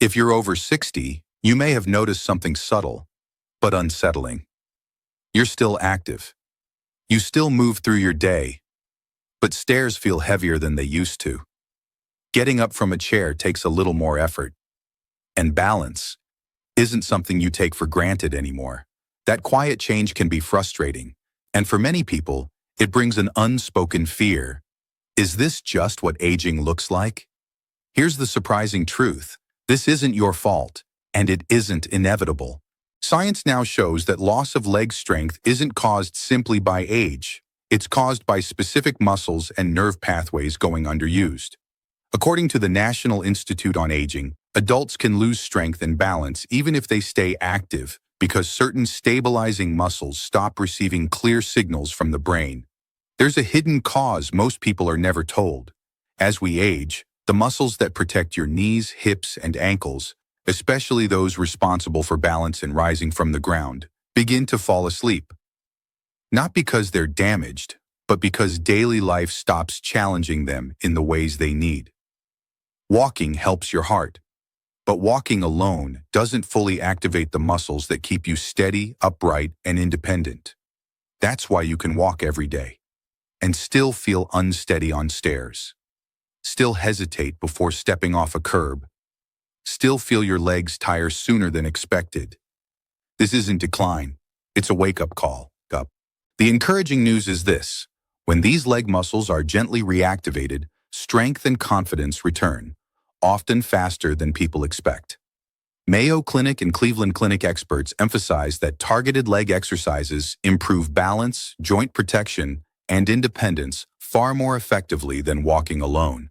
If you're over 60, you may have noticed something subtle, but unsettling. You're still active. You still move through your day, but stairs feel heavier than they used to. Getting up from a chair takes a little more effort. And balance isn't something you take for granted anymore. That quiet change can be frustrating, and for many people, it brings an unspoken fear. Is this just what aging looks like? Here's the surprising truth. This isn't your fault, and it isn't inevitable. Science now shows that loss of leg strength isn't caused simply by age. It's caused by specific muscles and nerve pathways going underused. According to the National Institute on Aging, adults can lose strength and balance even if they stay active because certain stabilizing muscles stop receiving clear signals from the brain. There's a hidden cause most people are never told. As we age, the muscles that protect your knees, hips, and ankles, especially those responsible for balance and rising from the ground, begin to fall asleep. Not because they're damaged, but because daily life stops challenging them in the ways they need. Walking helps your heart, but walking alone doesn't fully activate the muscles that keep you steady, upright, and independent. That's why you can walk every day and still feel unsteady on stairs, still hesitate before stepping off a curb, still feel your legs tire sooner than expected. This isn't decline, it's a wake-up call. The encouraging news is this: when these leg muscles are gently reactivated, strength and confidence return, often faster than people expect. Mayo Clinic and Cleveland Clinic experts emphasize that targeted leg exercises improve balance, joint protection, and independence far more effectively than walking alone.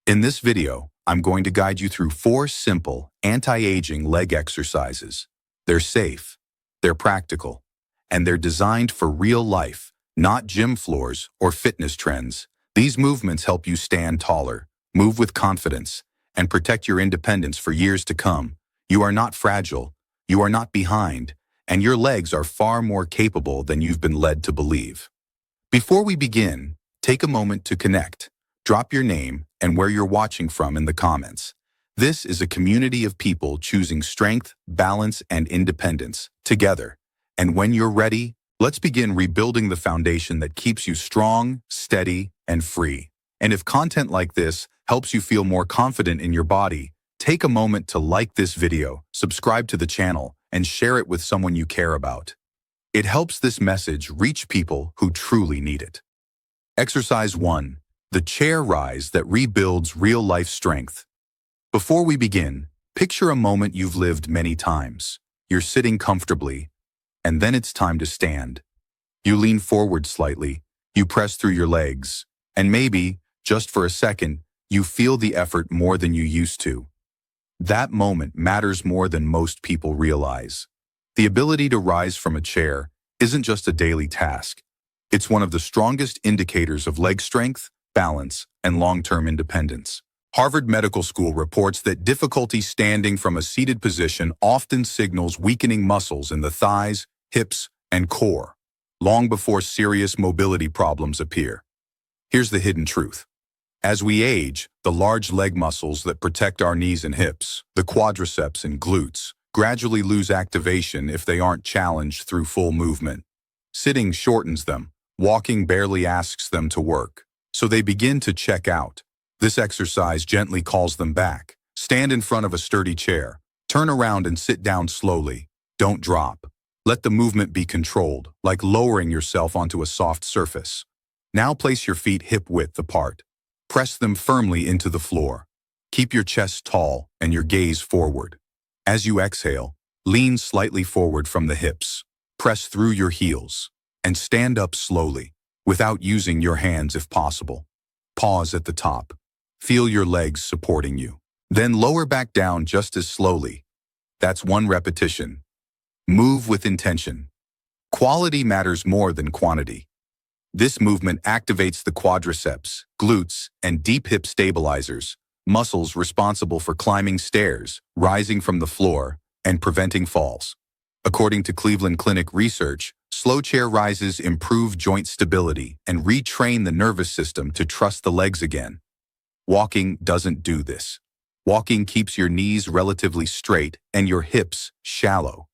In this video, I'm going to guide you through 4 simple, anti-aging leg exercises. They're safe, they're practical, and they're designed for real life, not gym floors or fitness trends. These movements help you stand taller, move with confidence, and protect your independence for years to come. You are not fragile, you are not behind, and your legs are far more capable than you've been led to believe. Before we begin, take a moment to connect. Drop your name and where you're watching from in the comments. This is a community of people choosing strength, balance, and independence together. And when you're ready, let's begin rebuilding the foundation that keeps you strong, steady, and free. And if content like this helps you feel more confident in your body, take a moment to like this video, subscribe to the channel, and share it with someone you care about. It helps this message reach people who truly need it. Exercise 1. The chair rise that rebuilds real-life strength. Before we begin, picture a moment you've lived many times. You're sitting comfortably, and then it's time to stand. You lean forward slightly, you press through your legs, and maybe, just for a second, you feel the effort more than you used to. That moment matters more than most people realize. The ability to rise from a chair isn't just a daily task. It's one of the strongest indicators of leg strength, balance, and long-term independence. Harvard Medical School reports that difficulty standing from a seated position often signals weakening muscles in the thighs, hips, and core, long before serious mobility problems appear. Here's the hidden truth. As we age, the large leg muscles that protect our knees and hips, the quadriceps and glutes, gradually lose activation if they aren't challenged through full movement. Sitting shortens them, walking barely asks them to work, so they begin to check out. This exercise gently calls them back. Stand in front of a sturdy chair, turn around and sit down slowly. Don't drop. Let the movement be controlled, like lowering yourself onto a soft surface. Now place your feet hip-width apart. Press them firmly into the floor. Keep your chest tall and your gaze forward. As you exhale, lean slightly forward from the hips. Press through your heels and stand up slowly, without using your hands if possible. Pause at the top. Feel your legs supporting you. Then lower back down just as slowly. That's 1 repetition. Move with intention. Quality matters more than quantity. This movement activates the quadriceps, glutes, and deep hip stabilizers, muscles responsible for climbing stairs, rising from the floor, and preventing falls. According to Cleveland Clinic research, slow chair rises improve joint stability and retrain the nervous system to trust the legs again. Walking doesn't do this. Walking keeps your knees relatively straight and your hips shallow.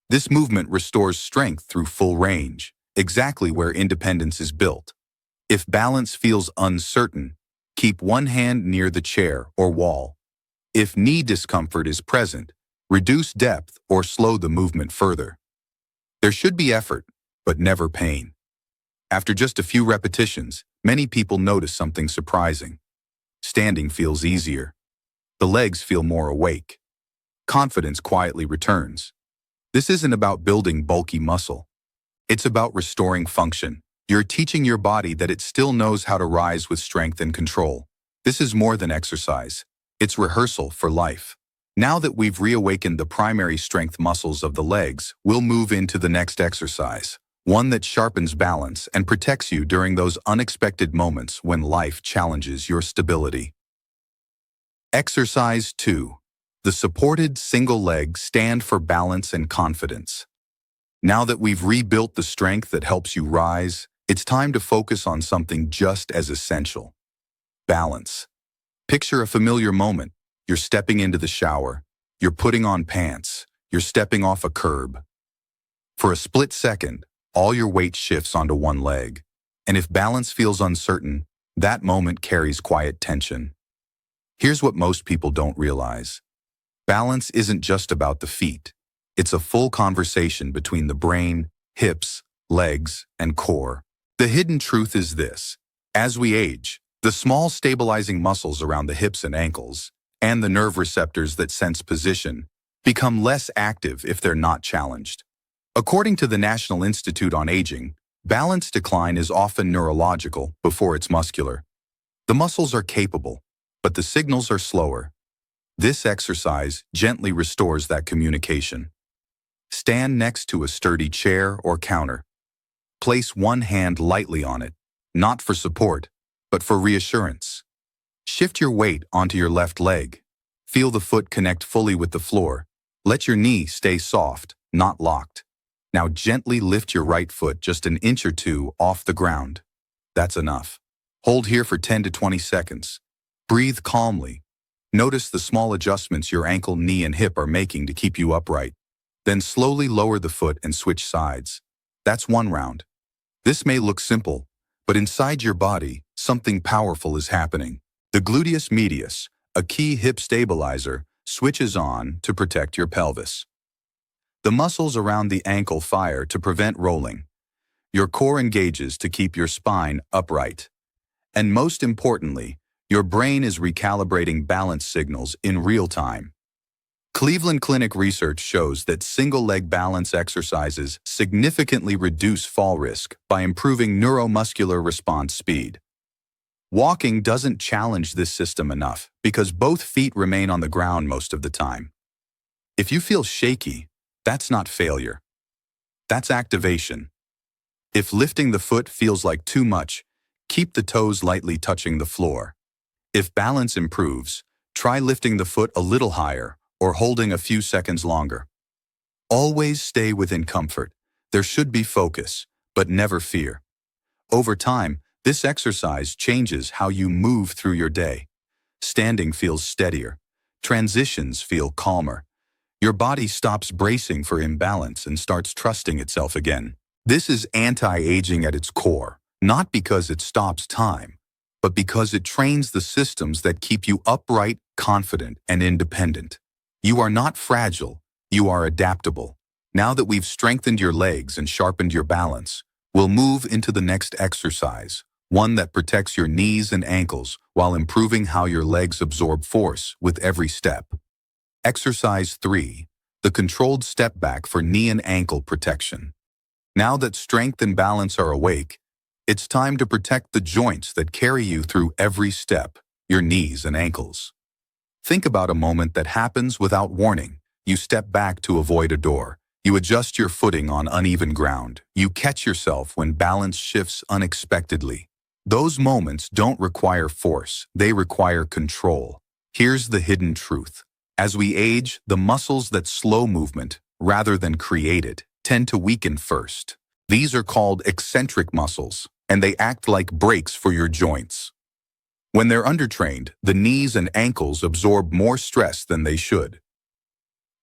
This movement restores strength through full range, exactly where independence is built. If balance feels uncertain, keep one hand near the chair or wall. If knee discomfort is present, reduce depth or slow the movement further. There should be effort, but never pain. After just a few repetitions, many people notice something surprising. Standing feels easier. The legs feel more awake. Confidence quietly returns. This isn't about building bulky muscle. It's about restoring function. You're teaching your body that it still knows how to rise with strength and control. This is more than exercise. It's rehearsal for life. Now that we've reawakened the primary strength muscles of the legs, we'll move into the next exercise, one that sharpens balance and protects you during those unexpected moments when life challenges your stability. Exercise 2. The supported single leg stand for balance and confidence. Now that we've rebuilt the strength that helps you rise, it's time to focus on something just as essential: balance. Picture a familiar moment. You're stepping into the shower. You're putting on pants. You're stepping off a curb. For a split second, all your weight shifts onto one leg. And if balance feels uncertain, that moment carries quiet tension. Here's what most people don't realize. Balance isn't just about the feet. It's a full conversation between the brain, hips, legs, and core. The hidden truth is this: as we age, the small stabilizing muscles around the hips and ankles, and the nerve receptors that sense position, become less active if they're not challenged. According to the National Institute on Aging, balance decline is often neurological before it's muscular. The muscles are capable, but the signals are slower. This exercise gently restores that communication. Stand next to a sturdy chair or counter. Place one hand lightly on it, not for support, but for reassurance. Shift your weight onto your left leg. Feel the foot connect fully with the floor. Let your knee stay soft, not locked. Now gently lift your right foot just an inch or two off the ground. That's enough. Hold here for 10 to 20 seconds. Breathe calmly. Notice the small adjustments your ankle, knee, and hip are making to keep you upright. Then slowly lower the foot and switch sides. That's one round. This may look simple, but inside your body, something powerful is happening. The gluteus medius, a key hip stabilizer, switches on to protect your pelvis. The muscles around the ankle fire to prevent rolling. Your core engages to keep your spine upright. And most importantly, your brain is recalibrating balance signals in real time. Cleveland Clinic research shows that single-leg balance exercises significantly reduce fall risk by improving neuromuscular response speed. Walking doesn't challenge this system enough because both feet remain on the ground most of the time. If you feel shaky, that's not failure. That's activation. If lifting the foot feels like too much, keep the toes lightly touching the floor. If balance improves, try lifting the foot a little higher or holding a few seconds longer. Always stay within comfort. There should be focus, but never fear. Over time, this exercise changes how you move through your day. Standing feels steadier. Transitions feel calmer. Your body stops bracing for imbalance and starts trusting itself again. This is anti-aging at its core, not because it stops time, but because it trains the systems that keep you upright, confident, and independent. You are not fragile, you are adaptable. Now that we've strengthened your legs and sharpened your balance, we'll move into the next exercise, one that protects your knees and ankles while improving how your legs absorb force with every step. Exercise 3, the controlled step back for knee and ankle protection. Now that strength and balance are awake, it's time to protect the joints that carry you through every step, your knees and ankles. Think about a moment that happens without warning. You step back to avoid a door. You adjust your footing on uneven ground. You catch yourself when balance shifts unexpectedly. Those moments don't require force, they require control. Here's the hidden truth. As we age, the muscles that slow movement, rather than create it, tend to weaken first. These are called eccentric muscles, and they act like brakes for your joints. When they're undertrained, the knees and ankles absorb more stress than they should.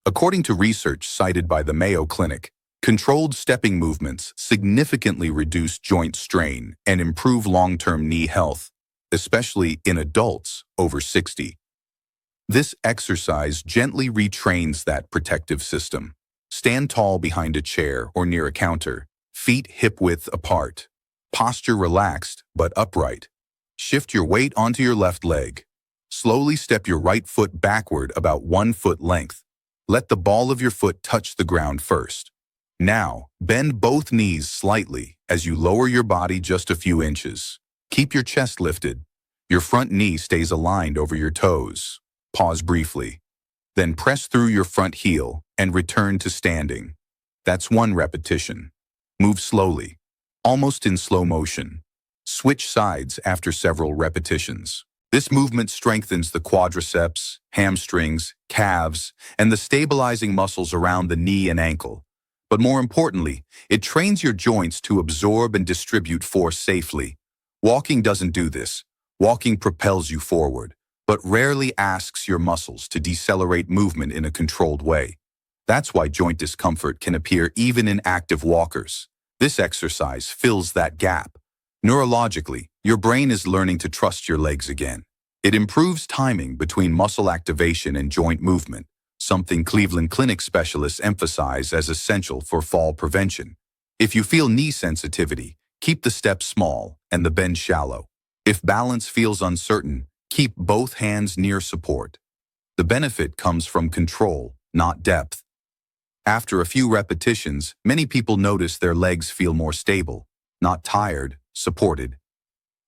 According to research cited by the Mayo Clinic, controlled stepping movements significantly reduce joint strain and improve long-term knee health, especially in adults over 60. This exercise gently retrains that protective system. Stand tall behind a chair or near a counter, feet hip-width apart. Posture relaxed but upright. Shift your weight onto your left leg. Slowly step your right foot backward about 1 foot length. Let the ball of your foot touch the ground first. Now, bend both knees slightly as you lower your body just a few inches. Keep your chest lifted. Your front knee stays aligned over your toes. Pause briefly. Then press through your front heel and return to standing. That's 1 repetition. Move slowly, almost in slow motion. Switch sides after several repetitions. This movement strengthens the quadriceps, hamstrings, calves, and the stabilizing muscles around the knee and ankle. But more importantly, it trains your joints to absorb and distribute force safely. Walking doesn't do this. Walking propels you forward, but rarely asks your muscles to decelerate movement in a controlled way. That's why joint discomfort can appear even in active walkers. This exercise fills that gap. Neurologically, your brain is learning to trust your legs again. It improves timing between muscle activation and joint movement, something Cleveland Clinic specialists emphasize as essential for fall prevention. If you feel knee sensitivity, keep the steps small and the bend shallow. If balance feels uncertain, keep both hands near support. The benefit comes from control, not depth. After a few repetitions, many people notice their legs feel more stable, not tired, supported.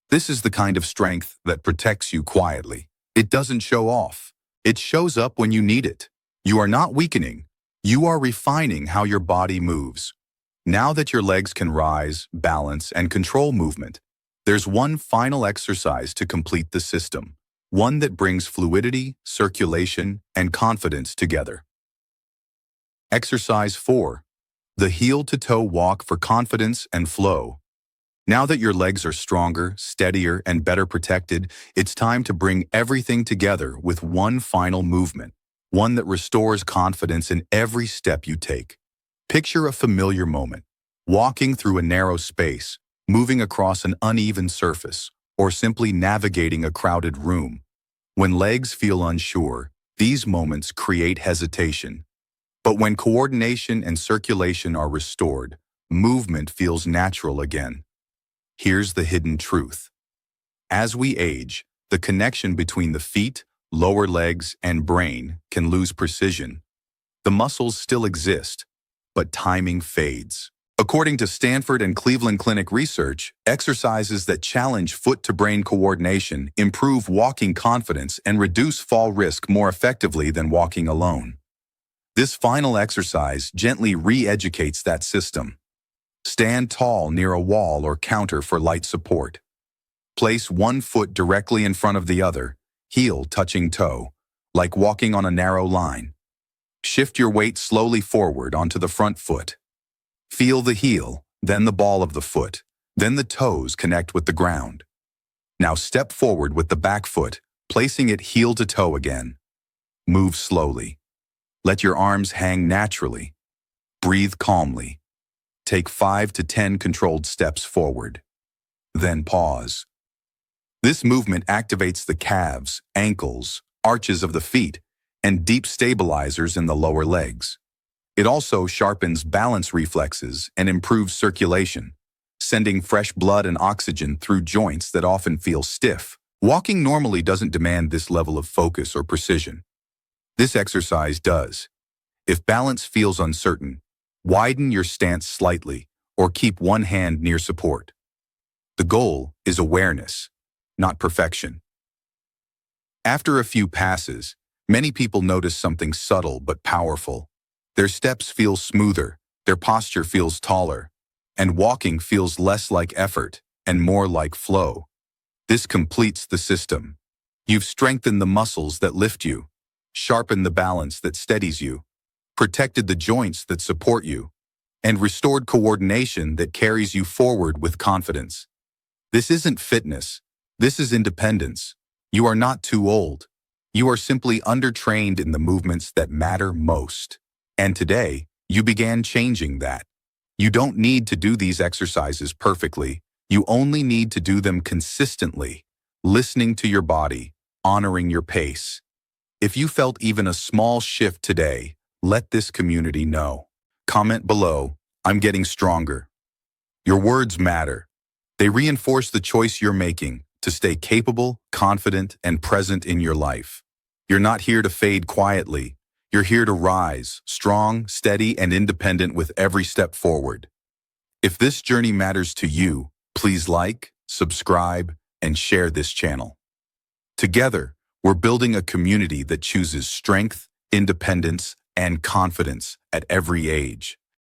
This is the kind of strength that protects you quietly. It doesn't show off. It shows up when you need it. You are not weakening. You are refining how your body moves. Now that your legs can rise, balance, and control movement, there's one final exercise to complete the system, one that brings fluidity, circulation, and confidence together. Exercise 4. The heel-to-toe walk for confidence and flow. Now that your legs are stronger, steadier, and better protected, it's time to bring everything together with one final movement, one that restores confidence in every step you take. Picture a familiar moment, walking through a narrow space, moving across an uneven surface, or simply navigating a crowded room. When legs feel unsure, these moments create hesitation. But when coordination and circulation are restored, movement feels natural again. Here's the hidden truth. As we age, the connection between the feet, lower legs, and brain can lose precision. The muscles still exist, but timing fades. According to Stanford and Cleveland Clinic research, exercises that challenge foot-to-brain coordination improve walking confidence and reduce fall risk more effectively than walking alone. This final exercise gently re-educates that system. Stand tall near a wall or counter for light support. Place 1 foot directly in front of the other, heel touching toe, like walking on a narrow line. Shift your weight slowly forward onto the front foot. Feel the heel, then the ball of the foot, then the toes connect with the ground. Now step forward with the back foot, placing it heel to toe again. Move slowly. Let your arms hang naturally. Breathe calmly. Take 5 to 10 controlled steps forward. Then pause. This movement activates the calves, ankles, arches of the feet, and deep stabilizers in the lower legs. It also sharpens balance reflexes and improves circulation, sending fresh blood and oxygen through joints that often feel stiff. Walking normally doesn't demand this level of focus or precision. This exercise does. If balance feels uncertain, widen your stance slightly or keep one hand near support. The goal is awareness, not perfection. After a few passes, many people notice something subtle but powerful. Their steps feel smoother, their posture feels taller, and walking feels less like effort and more like flow. This completes the system. You've strengthened the muscles that lift you, sharpened the balance that steadies you, protected the joints that support you, and restored coordination that carries you forward with confidence. This isn't fitness. This is independence. You are not too old. You are simply undertrained in the movements that matter most. And today, you began changing that. You don't need to do these exercises perfectly. You only need to do them consistently, listening to your body, honoring your pace. If you felt even a small shift today, let this community know. Comment below, "I'm getting stronger." Your words matter. They reinforce the choice you're making to stay capable, confident, and present in your life. You're not here to fade quietly. You're here to rise, strong, steady, and independent with every step forward. If this journey matters to you, please like, subscribe, and share this channel. Together, we're building a community that chooses strength, independence, and confidence at every age.